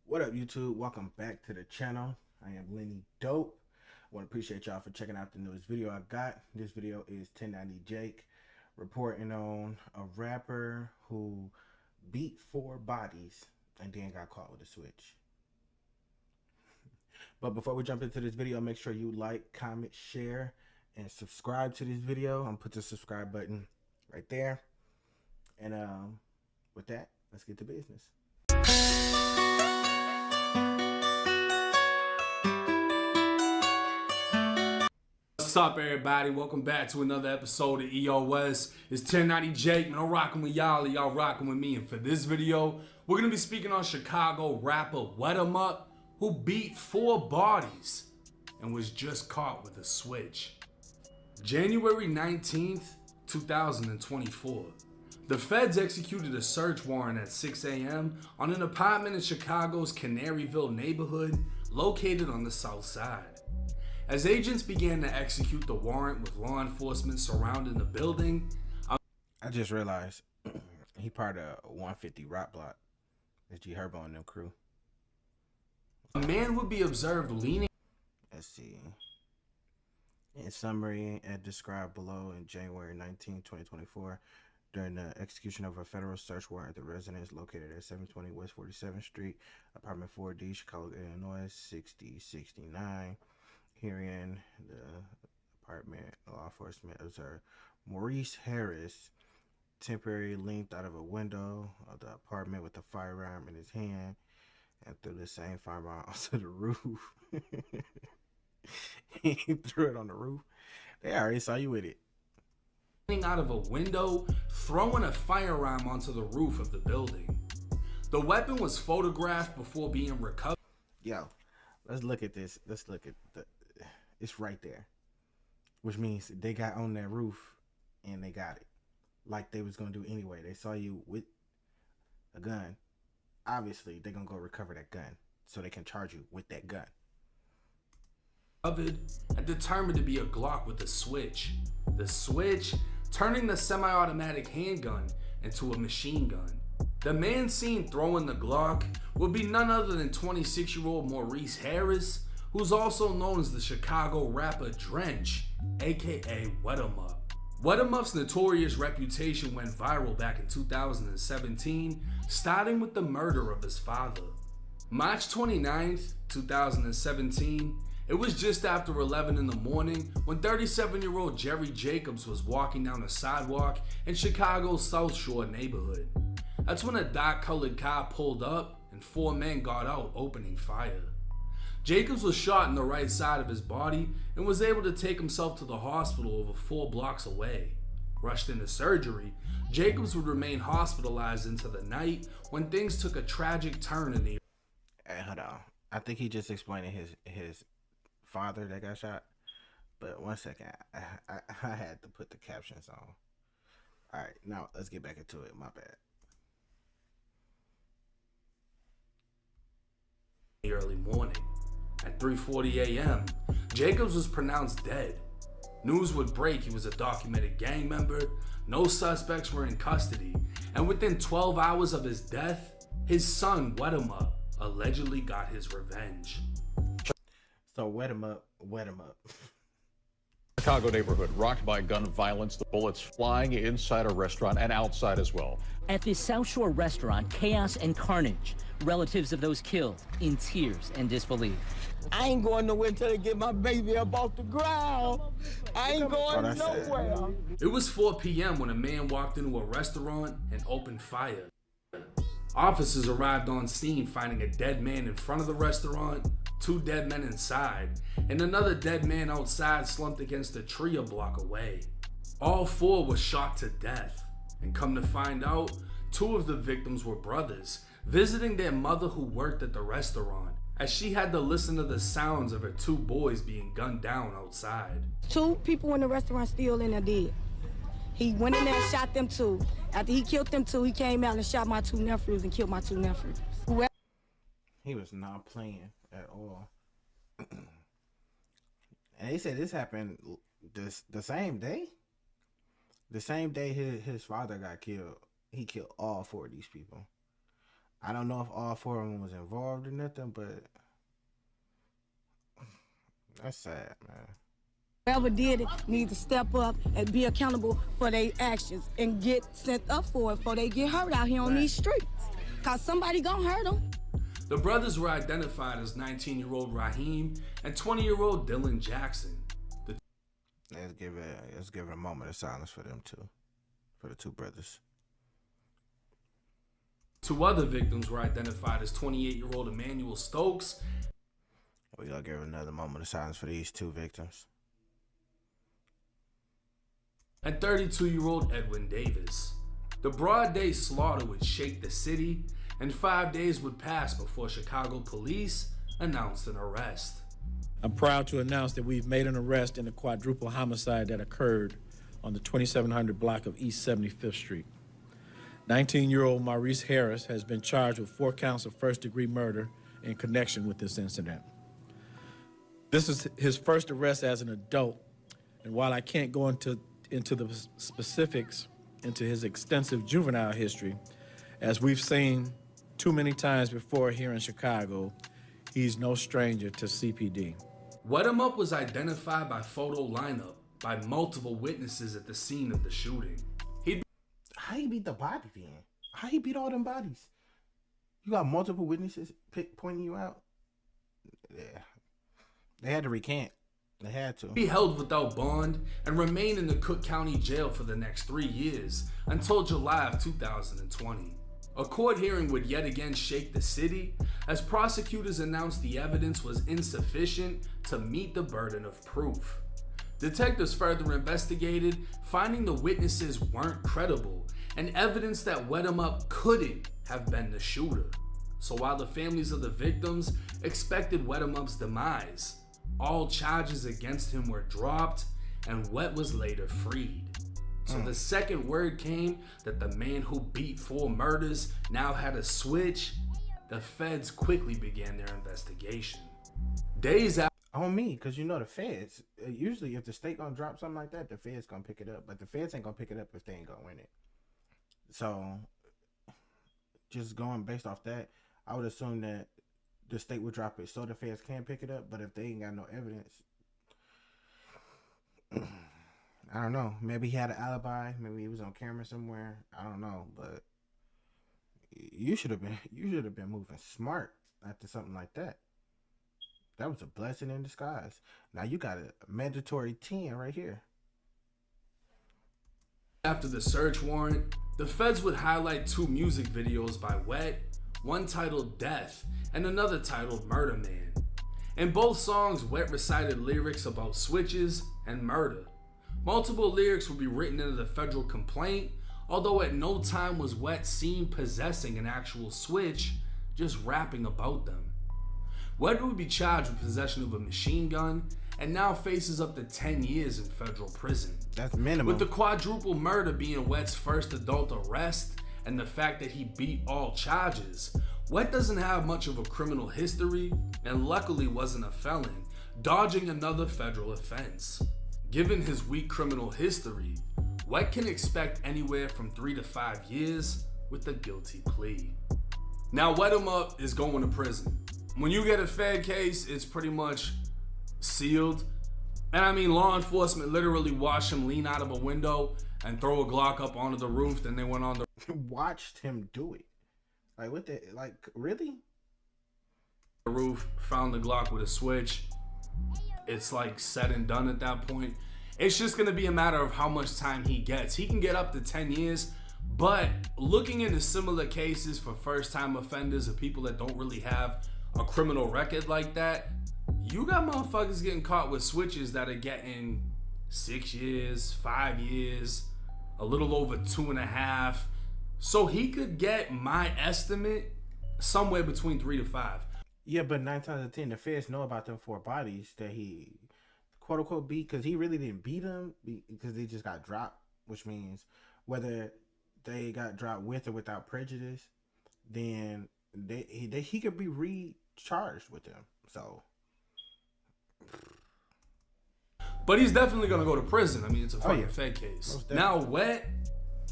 What up, YouTube? Welcome back to the channel. I am Lennydxpe. I want to appreciate y'all for checking out the newest video I got. This video is 1090Jake reporting on a rapper who beat 4 bodies and then got caught with a switch. But before we jump into this video, make sure you like, comment, share, and subscribe to this video. I'm gonna put the subscribe button right there. And with that, let's get to business. What's up, everybody? Welcome back to another episode of EOS. It's 1090Jake, man. I'm rocking with y'all, y'all rocking with me. And for this video, we're gonna be speaking on Chicago rapper Lennydxpe, who beat 4 bodies and was just caught with a switch. January 19th, 2024. The feds executed a search warrant at 6 a.m. on an apartment in Chicago's Canaryville neighborhood located on the south side. As agents began to execute the warrant with law enforcement surrounding the building, I just realized he part of 150 Rock Block. It's G Herbo and them crew. a man would be observed leaning. Let's see. In summary, as described below, in January 19, 2024, during the execution of a federal search warrant at the residence located at 720 West 47th Street, apartment 4D, Chicago, Illinois, 6069. Herein, the apartment law enforcement observed Maurice Harris temporarily leaned out of a window of the apartment with a firearm in his hand and threw the same firearm onto the roof. He threw it on the roof. They already saw you with it. Out of a window, throwing a firearm onto the roof of the building. The weapon was photographed before being recovered. Yo, let's look at this. Let's look at it's right there, which means they got on that roof and they got it like they was gonna do anyway. They saw you with a gun. Obviously, they're gonna go recover that gun so they can charge you with that gun. And determined to be a Glock with a switch. The switch turning the semi-automatic handgun into a machine gun. The man seen throwing the Glock would be none other than 26-year-old Maurice Harris, who's also known as the Chicago rapper Drench, aka Lennydxpe. Lennydxpe's notorious reputation went viral back in 2017, starting with the murder of his father. March 29th, 2017, it was just after 11 in the morning when 37-year-old Jerry Jacobs was walking down a sidewalk in Chicago's South Shore neighborhood. That's when a dark-colored car pulled up and 4 men got out opening fire. Jacobs was shot in the right side of his body and was able to take himself to the hospital over 4 blocks away. Rushed into surgery, Jacobs would remain hospitalized into the night when things took a tragic turn in the... Hey, hold on. I think he just explained his father that got shot. But one second, I had to put the captions on. All right, now let's get back into it. My bad. Early morning. At 3:40 a.m., Jacobs was pronounced dead. News would break he was a documented gang member, no suspects were in custody, and within 12 hours of his death, his son, Lennydxpe, allegedly got his revenge. So wet him up. Chicago neighborhood rocked by gun violence, the bullets flying inside a restaurant and outside as well. At this South Shore restaurant, chaos and carnage. Relatives of those killed in tears and disbelief. I ain't going nowhere until they get my baby up off the ground. I ain't going nowhere. It was 4 p.m. when a man walked into a restaurant and opened fire. Officers arrived on scene finding a dead man in front of the restaurant, 2 dead men inside, and another dead man outside slumped against a tree a block away. All 4 were shot to death, and come to find out, 2 of the victims were brothers, visiting their mother who worked at the restaurant, as she had to listen to the sounds of her 2 boys being gunned down outside. 2 people in the restaurant still in there dead. He went in there and shot them 2. After he killed them 2, he came out and shot my 2 nephews and killed my 2 nephews. He was not playing at all. And they said this happened the same day. The same day his father got killed. He killed all 4 of these people. I don't know if all 4 of them was involved or nothing, but that's sad, man. Whoever did it need to step up and be accountable for their actions and get sent up for it before they get hurt out here on these streets. Cause somebody gonna hurt them. The brothers were identified as 19-year-old Raheem and 20-year-old Dylan Jackson. Let's give it a moment of silence for them too, for the 2 brothers. 2 other victims were identified as 28-year-old Emmanuel Stokes. We gotta give another moment of silence for these 2 victims. And 32-year-old Edwin Davis. The broad day slaughter would shake the city, and 5 days would pass before Chicago police announced an arrest. I'm proud to announce that we've made an arrest in a quadruple homicide that occurred on the 2700 block of East 75th Street. 19-year-old Maurice Harris has been charged with 4 counts of first-degree murder in connection with this incident. This is his first arrest as an adult, and while I can't go into the specifics into his extensive juvenile history, as we've seen too many times before here in Chicago, he's no stranger to CPD. Wet 'em Up was identified by photo lineup by multiple witnesses at the scene of the shooting. How he beat the body then? How he beat all them bodies? You got multiple witnesses pointing you out? Yeah. They had to recant. They had to. Be held without bond and remain in the Cook County Jail for the next 3 years until July of 2020. A court hearing would yet again shake the city as prosecutors announced the evidence was insufficient to meet the burden of proof. Detectives further investigated, finding the witnesses weren't credible and evidence that Wet 'em Up couldn't have been the shooter. So while the families of the victims expected Wet 'em Up's demise, all charges against him were dropped and Wet was later freed. So the second word came that the man who beat 4 murders now had a switch, the feds quickly began their investigation. Days after On me, because you know the feds, usually if the state gonna drop something like that, the feds gonna pick it up. But the feds ain't gonna pick it up if they ain't gonna win it. So, just going based off that, I would assume that the state would drop it so the feds can pick it up. But if they ain't got no evidence, I don't know. Maybe he had an alibi. Maybe he was on camera somewhere. I don't know. But you should have been moving smart after something like that. That was a blessing in disguise. Now you got a mandatory 10 right here. After the search warrant, the feds would highlight 2 music videos by Wet, one titled Death and another titled Murder Man. In both songs, Wet recited lyrics about switches and murder. Multiple lyrics would be written into the federal complaint, although at no time was Wet seen possessing an actual switch, just rapping about them. Wet would be charged with possession of a machine gun and now faces up to 10 years in federal prison. That's minimum. With the quadruple murder being Wet's first adult arrest and the fact that he beat all charges, Wet doesn't have much of a criminal history and luckily wasn't a felon, dodging another federal offense. Given his weak criminal history, Wet can expect anywhere from 3 to 5 years with a guilty plea. Now Wet 'em Up is going to prison. When you get a Fed case, it's pretty much sealed. And I mean, law enforcement literally watched him lean out of a window and throw a Glock up onto the roof. Then they went on the watched him do it. Like what the really? Roof, found the Glock with a switch. It's like said and done at that point. It's just gonna be a matter of how much time he gets. He can get up to 10 years, but looking into similar cases for first-time offenders or people that don't really have a criminal record like that, you got motherfuckers getting caught with switches that are getting 6 years, 5 years, a little over 2.5. So he could get, my estimate, somewhere between 3 to 5. Yeah, but 9 times out of 10, the feds know about them 4 bodies that he, quote unquote, beat, because he really didn't beat them because they just got dropped, which means whether they got dropped with or without prejudice, then he could be recharged with them. So, but he's definitely gonna go to prison. I mean, it's a fucking yeah. Fed case. Now Wet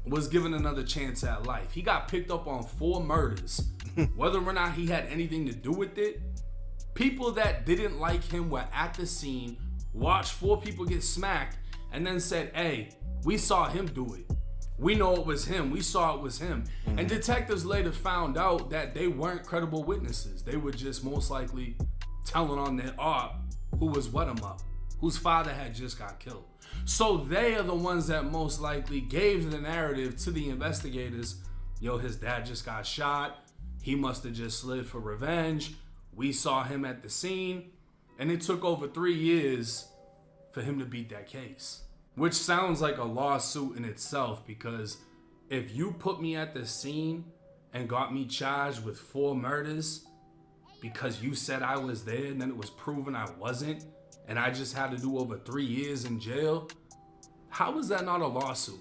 was given another chance at life. He got picked up on 4 murders Whether or not he had anything to do with it, people that didn't like him were at the scene, watched 4 people get smacked, and then said, hey, we saw him do it. We know it was him. We saw it was him. And detectives later found out that they weren't credible witnesses. They were just most likely telling on their op who was wet him up, whose father had just got killed. So they are the ones that most likely gave the narrative to the investigators. Yo, his dad just got shot. He must have just slid for revenge. We saw him at the scene. And it took over 3 years for him to beat that case. Which sounds like a lawsuit in itself, because if you put me at the scene and got me charged with 4 murders because you said I was there and then it was proven I wasn't, and I just had to do over 3 years in jail, how is that not a lawsuit?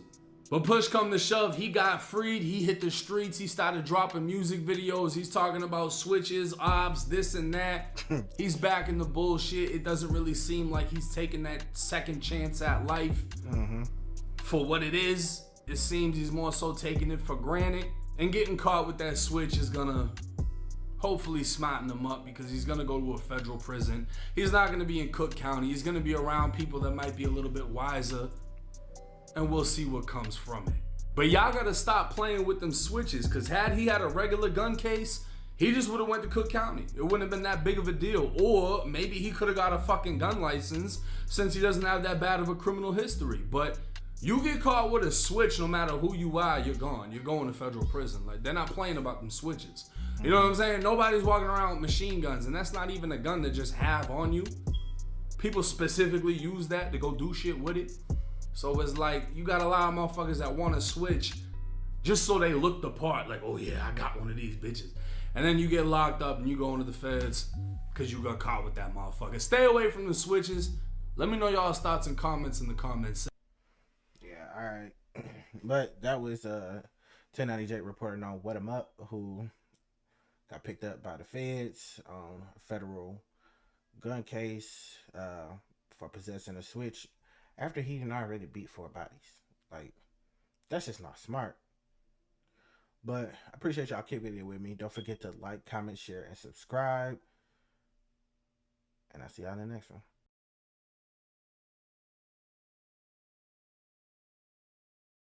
But push come to shove, he got freed, he hit the streets, he started dropping music videos, he's talking about switches, ops, this and that. He's back in the bullshit. It doesn't really seem like he's taking that second chance at life for what it is. It seems he's more so taking it for granted. And getting caught with that switch is gonna hopefully smarten him up, because he's gonna go to a federal prison. He's not gonna be in Cook County. He's gonna be around people that might be a little bit wiser, and we'll see what comes from it. But y'all gotta stop playing with them switches, because had he had a regular gun case, he just would have went to Cook County. It wouldn't have been that big of a deal. Or maybe he could have got a fucking gun license, since he doesn't have that bad of a criminal history. But you get caught with a switch, no matter who you are, you're gone. You're going to federal prison. Like, they're not playing about them switches. You know what I'm saying? Nobody's walking around with machine guns, and that's not even a gun to just have on you. People specifically use that to go do shit with it. So it's like, you got a lot of motherfuckers that want to switch just so they look the part. Like, oh yeah, I got one of these bitches. And then you get locked up and you go into the feds because you got caught with that motherfucker. Stay away from the switches. Let me know y'all's thoughts and comments in the comments section. Yeah, all right. But that was 1090J reporting on Wet 'em Up, who got picked up by the feds on a federal gun case for possessing a switch after he had already beat 4 bodies. Like, that's just not smart. But I appreciate y'all keeping it with me. Don't forget to like, comment, share, and subscribe. And I'll see y'all in the next one.